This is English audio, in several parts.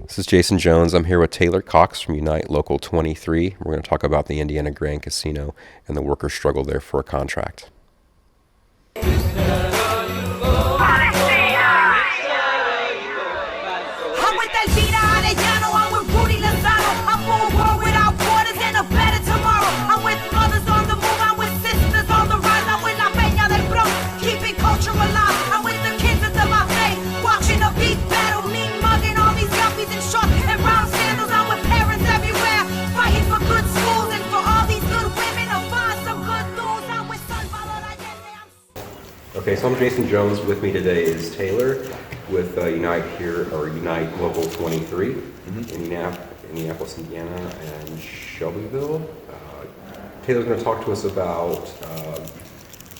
This is Jason Jones. I'm here with Taylor Cox from Unite Local 23. We're going to talk about the Indiana Grand Casino and the workers' struggle there for a contract. Okay, so I'm Jason Jones. With me today is Taylor with Unite Local 23 in Indianapolis, Indiana, and Shelbyville. Taylor's going to talk to us about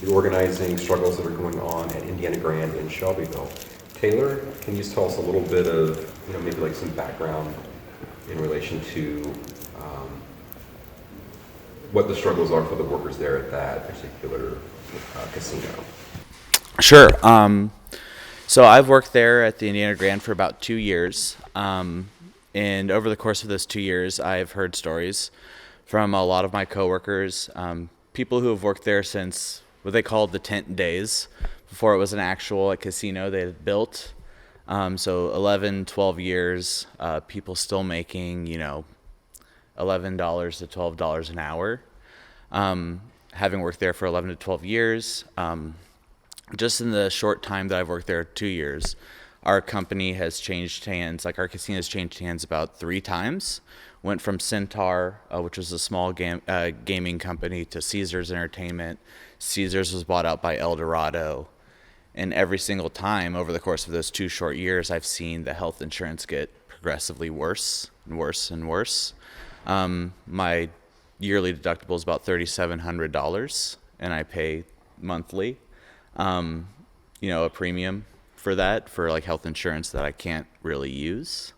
the organizing struggles that are going on at Indiana Grand in Shelbyville. Taylor, can you just tell us a little bit of, maybe like some background in relation to what the struggles are for the workers there at that particular casino? Sure. So I've worked there at the Indiana Grand for about 2 years. And over the course of those 2 years, I've heard stories from a lot of my coworkers, people who have worked there since what they called the tent days, before it was an actual casino they had built. So 11, 12 years, people still making, $11 to $12 an hour. Having worked there for 11 to 12 years, just in the short time that I've worked there, 2 years, our company has changed hands. Like, our casino has changed hands about 3 times. Went from Centaur, which was a small gaming company, to Caesars Entertainment. Caesars was bought out by El Dorado. And every single time over the course of those 2 short years, I've seen the health insurance get progressively worse and worse and worse. My yearly deductible is about $3,700, and I pay monthly. A premium for that, for like health insurance that I can't really use.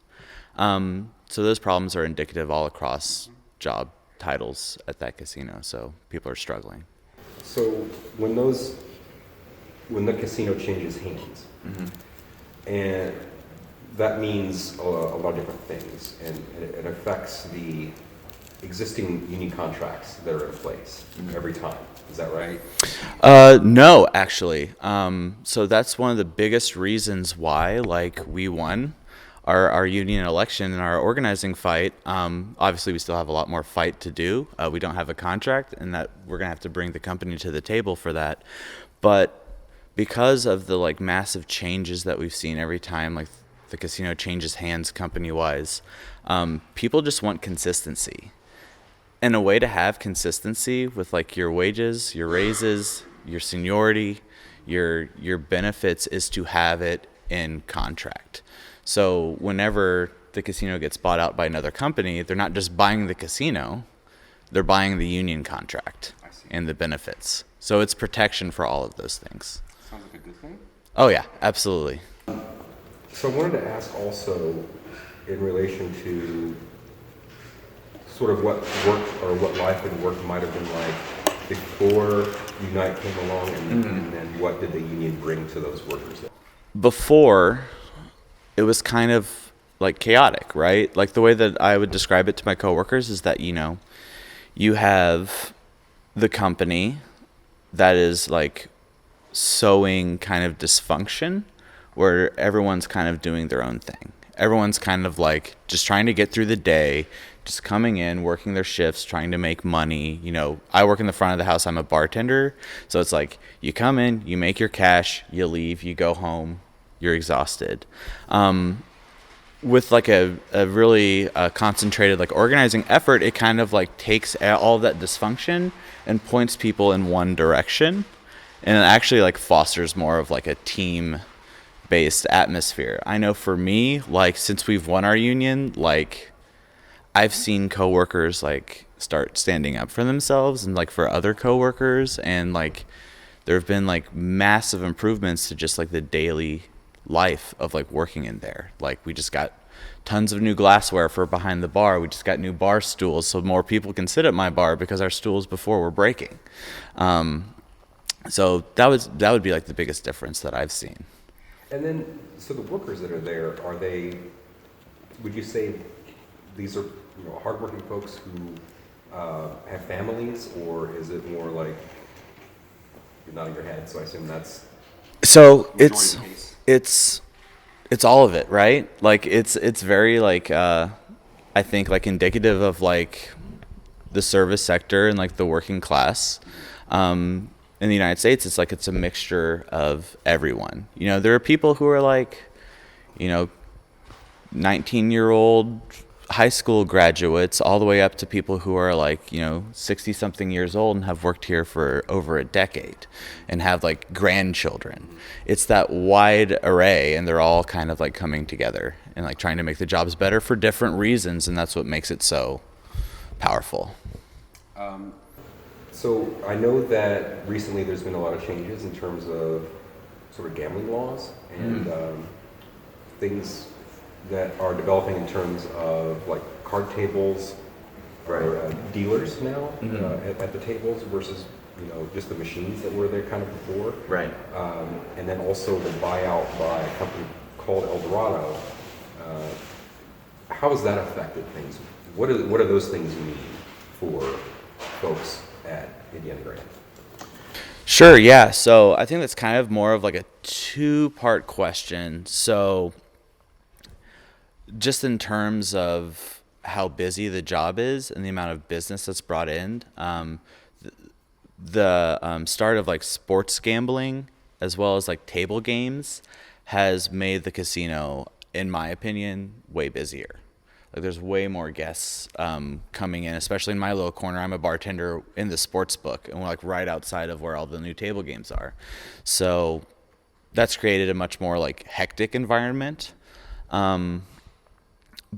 So those problems are indicative all across job titles at that casino. So people are struggling. So when the casino changes hands, and that means a lot of different things, and it affects the existing union contracts that are in place every time. Is that right? No, actually. So that's one of the biggest reasons why, we won our union election and our organizing fight. Obviously, we still have a lot more fight to do. We don't have a contract, and that we're gonna have to bring the company to the table for that. But because of the massive changes that we've seen every time the casino changes hands company-wise, people just want consistency. And a way to have consistency with your wages, your raises, your seniority, your benefits is to have it in contract. So whenever the casino gets bought out by another company, they're not just buying the casino, they're buying the union contract and the benefits. So it's protection for all of those things. Sounds like a good thing. Oh yeah, absolutely. So I wanted to ask also in relation to sort of what work or what life and work might have been like before Unite came along, and then what did the union bring to those workers? Before, it was kind of chaotic, right? The way that I would describe it to my coworkers is that, you have the company that is sowing kind of dysfunction, where everyone's kind of doing their own thing. Everyone's kind of just trying to get through the day, just coming in, working their shifts, trying to make money. I work in the front of the house. I'm a bartender. So it's you come in, you make your cash, you leave, you go home, you're exhausted. With a really concentrated organizing effort, it kind of takes all of that dysfunction and points people in one direction. And it actually fosters more of a team-based atmosphere. I know for me, since we've won our union, I've seen coworkers start standing up for themselves and for other coworkers, and there have been massive improvements to just the daily life of working in there. We just got tons of new glassware for behind the bar. We just got new bar stools so more people can sit at my bar, because our stools before were breaking. So that would be the biggest difference that I've seen. And then, so the workers that are there, are they would you say these are, hardworking folks who have families, or is it more like, you're nodding your head, so I assume that's So majority of the case? it's all of it, right? Like it's very like I think like indicative of like the service sector and like the working class. In the United States, it's like it's a mixture of everyone. There are people who are like, 19-year-old high school graduates all the way up to people who are like 60 something years old and have worked here for over a decade and have like grandchildren. It's that wide array, and they're all kind of like coming together and like trying to make the jobs better for different reasons, and that's what makes it so powerful. So I know that recently there's been a lot of changes in terms of sort of gambling laws and things that are developing in terms of like card tables or dealers now at the tables versus just the machines that were there kind of before. Right. And then also the buyout by a company called El Dorado. How has that affected things? What do those things mean for folks at Indiana Grand? Sure, yeah. So I think that's kind of more of like a two-part question. So just in terms of how busy the job is and the amount of business that's brought in, the start of like sports gambling as well as like table games has made the casino, in my opinion, way busier. Like there's way more guests coming in, especially in my little corner. I'm a bartender in the sports book, and we're like right outside of where all the new table games are. So that's created a much more like hectic environment.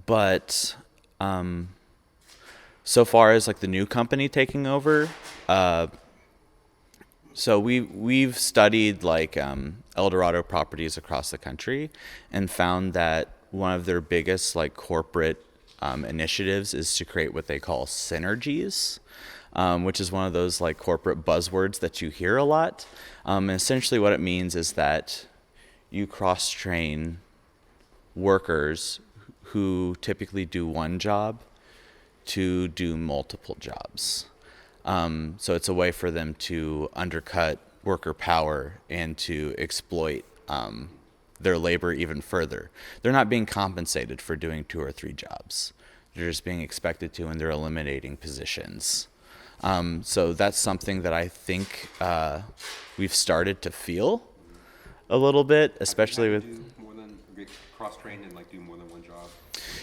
But so far as like the new company taking over, so we've studied like El Dorado properties across the country and found that one of their biggest like corporate initiatives is to create what they call synergies, which is one of those like corporate buzzwords that you hear a lot. And essentially what it means is that you cross-train workers who typically do one job to do multiple jobs. So it's a way for them to undercut worker power and to exploit their labor even further. They're not being compensated for doing 2 or 3 jobs. They're just being expected to, and they're eliminating positions. So that's something that I think we've started to feel a little bit, especially with... Do more than get cross-trained and like do more than one job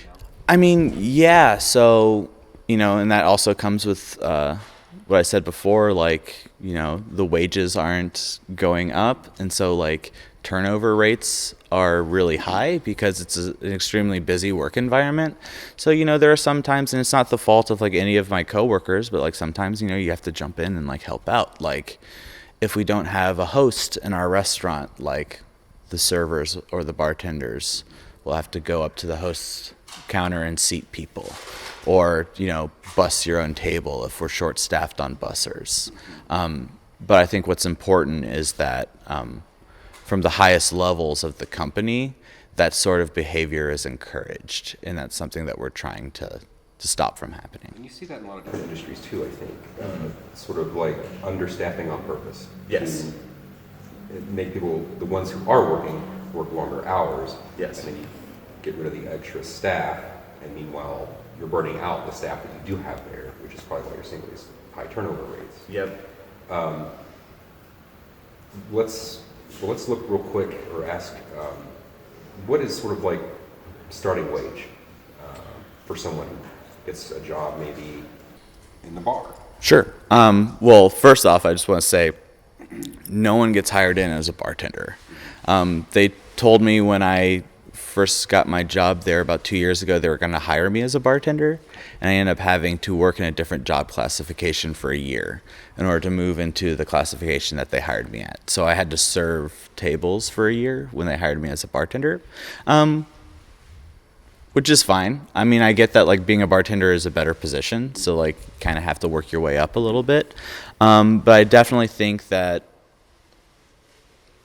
now? I mean, yeah. So, and that also comes with what I said before, like, the wages aren't going up. And so, like, turnover rates are really high because it's an extremely busy work environment. So, there are some times, and it's not the fault of, like, any of my coworkers, but, like, sometimes, you have to jump in and, like, help out. Like, if we don't have a host in our restaurant, like, the servers or the bartenders will have to go up to the host's counter and seat people, or bus your own table if we're short staffed on bussers. But I think what's important is that from the highest levels of the company, that sort of behavior is encouraged, and that's something that we're trying to stop from happening. And you see that in a lot of different industries too, I think. Sort of like understaffing on purpose. Yes. To make people, the ones who are working, work longer hours. Yes. And then you get rid of the extra staff, and meanwhile, you're burning out the staff that you do have there, which is probably why you're seeing these high turnover rates. Yep. Let's look real quick or ask, what is sort of like starting wage for someone who gets a job maybe in the bar? Sure. Well, first off, I just want to say no one gets hired in as a bartender. They told me when I first got my job there about 2 years ago, they were going to hire me as a bartender, and I ended up having to work in a different job classification for a year in order to move into the classification that they hired me at. So I had to serve tables for a year when they hired me as a bartender, which is fine. I mean, I get that like being a bartender is a better position, so like kind of have to work your way up a little bit. But I definitely think that,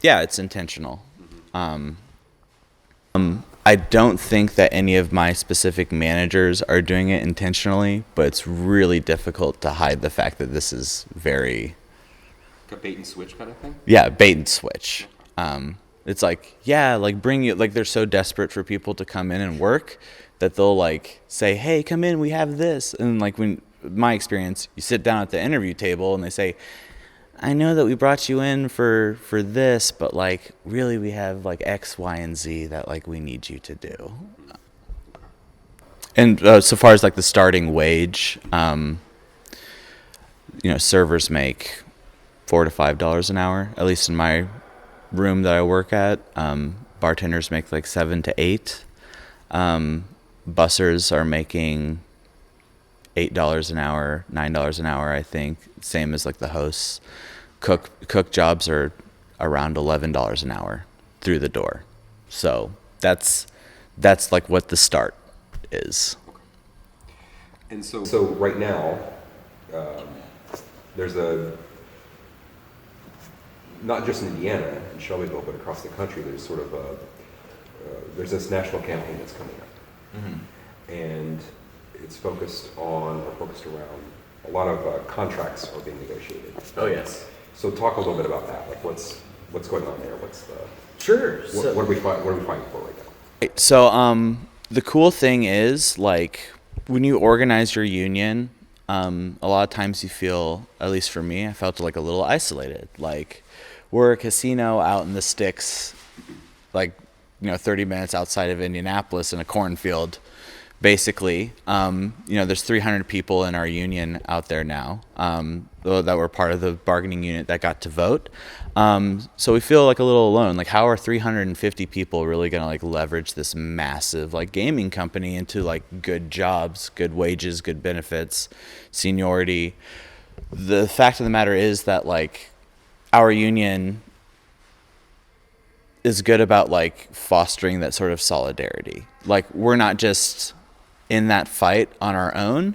yeah, it's intentional. I don't think that any of my specific managers are doing it intentionally, but it's really difficult to hide the fact that this is very, Like a bait and switch kind of thing? yeah, bait and switch. It's like, yeah, like bring you, like they're so desperate for people to come in and work that they'll like say, hey, come in, we have this. And like when my experience, you sit down at the interview table and they say, I know that we brought you in for this, but like really we have like X, Y, and Z that like we need you to do. And so far as like the starting wage, servers make $4 to $5 an hour, at least in my room that I work at. Bartenders make like $7 to $8. Bussers are making $8 an hour, $9 an hour, I think. Same as like the hosts. Cook jobs are around $11 an hour through the door. So that's like what the start is. And so right now, there's not just in Indiana and Shelbyville, but across the country, there's sort of there's this national campaign that's coming up. Mm-hmm. And it's focused around a lot of contracts are being negotiated. Oh, yes. So talk a little bit about that. Like what's going on there? Sure. What are we fighting for right now? So the cool thing is, like, when you organize your union, a lot of times you feel, at least for me, I felt like a little isolated. Like, we're a casino out in the sticks, like, 30 minutes outside of Indianapolis in a cornfield, basically. There's 300 people in our union out there now that were part of the bargaining unit that got to vote. So we feel like a little alone. Like, how are 350 people really going to like leverage this massive like gaming company into like good jobs, good wages, good benefits, seniority? The fact of the matter is that like our union is good about like fostering that sort of solidarity. Like, we're not just in that fight on our own.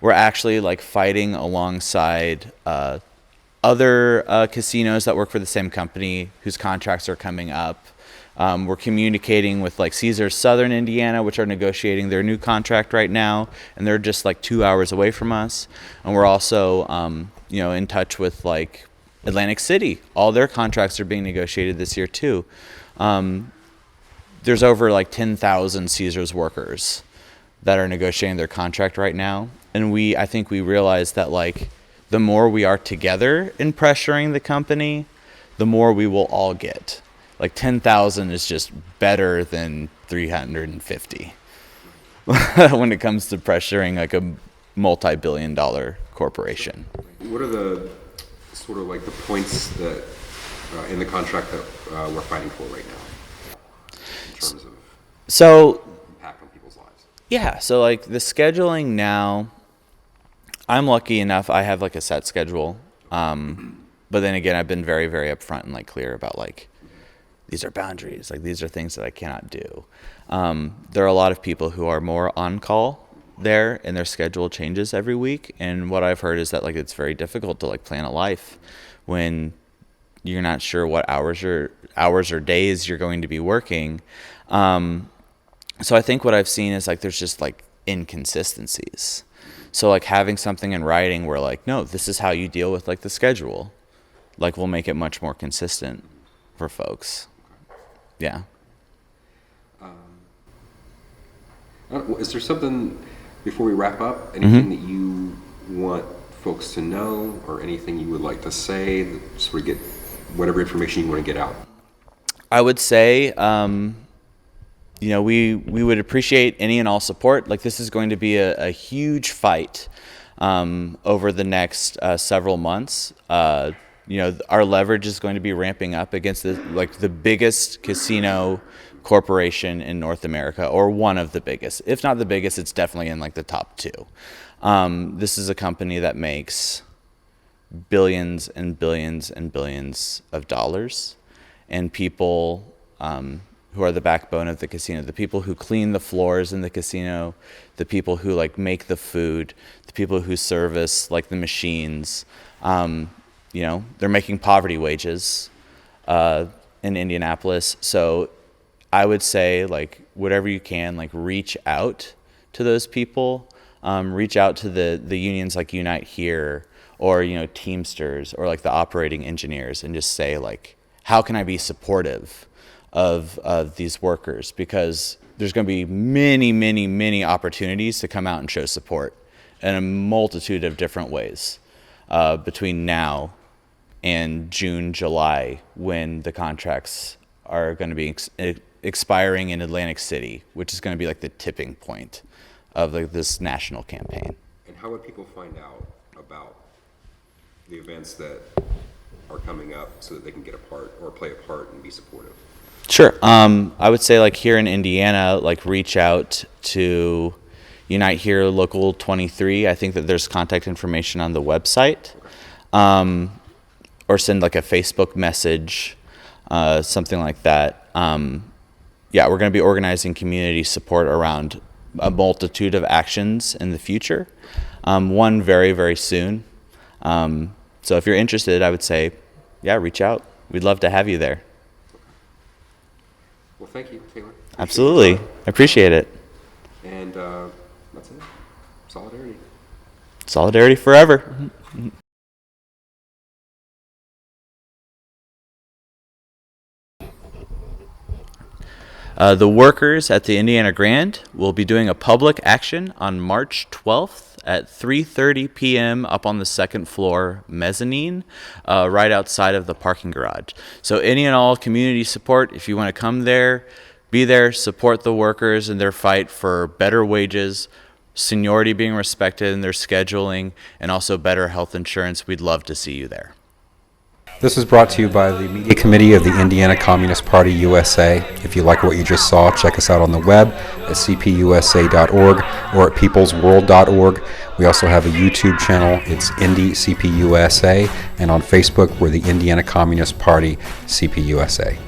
We're actually like fighting alongside other casinos that work for the same company whose contracts are coming up. We're communicating with like Caesars Southern Indiana, which are negotiating their new contract right now, and they're just like 2 hours away from us. And we're also in touch with like Atlantic City. All their contracts are being negotiated this year too. There's over like 10,000 Caesars workers that are negotiating their contract right now. And I think we realize that like the more we are together in pressuring the company, the more we will all get. Like 10,000 is just better than 350 when it comes to pressuring like a multi-billion-dollar corporation. What are the sort of like the points that in the contract that we're fighting for right now in terms of impact on people's lives? Yeah, so like the scheduling now, I'm lucky enough I have like a set schedule, but then again I've been very, very upfront and like clear about like these are boundaries, like these are things that I cannot do. There are a lot of people who are more on call there and their schedule changes every week, and what I've heard is that like it's very difficult to like plan a life when you're not sure what hours or days you're going to be working. So I think what I've seen is like there's just like inconsistencies. So like having something in writing where like, no, this is how you deal with like the schedule, like will make it much more consistent for folks. Yeah. Is there something, before we wrap up, anything that you want folks to know or anything you would like to say, that sort of get whatever information you want to get out? I would say, we would appreciate any and all support. Like, this is going to be a huge fight over the next several months. Our leverage is going to be ramping up against the biggest casino corporation in North America, or one of the biggest. If not the biggest, it's definitely in like the top two. This is a company that makes billions and billions and billions of dollars, and people who are the backbone of the casino, the people who clean the floors in the casino, the people who like make the food, the people who service like the machines, they're making poverty wages in Indianapolis. So I would say, like, whatever you can, like, reach out to those people, reach out to the unions like Unite Here, or, you know, Teamsters, or like the operating engineers, and just say, like, how can I be supportive of these workers? Because there's going to be many, many, many opportunities to come out and show support in a multitude of different ways between now and June, July, when the contracts are going to be expiring in Atlantic City, which is going to be like the tipping point of like this national campaign. And how would people find out about the events that are coming up so that they can get a part or play a part and be supportive? Sure. I would say, like, here in Indiana, like, reach out to Unite Here Local 23. I think that there's contact information on the website. Or send like a Facebook message, something like that. Yeah, we're going to be organizing community support around a multitude of actions in the future. One very, very soon. So if you're interested, I would say, yeah, reach out. We'd love to have you there. Well, thank you, Taylor. Absolutely. I appreciate it. And that's it. Solidarity. Solidarity forever. The workers at the Indiana Grand will be doing a public action on March 12th at 3:30 p.m. up on the second floor mezzanine, right outside of the parking garage. So any and all community support, if you want to come there, be there, support the workers in their fight for better wages, seniority being respected in their scheduling, and also better health insurance. We'd love to see you there. This is brought to you by the Media Committee of the Indiana Communist Party USA. If you like what you just saw, check us out on the web at cpusa.org or at peoplesworld.org. We also have a YouTube channel. It's Indy CPUSA, and on Facebook, we're the Indiana Communist Party CPUSA.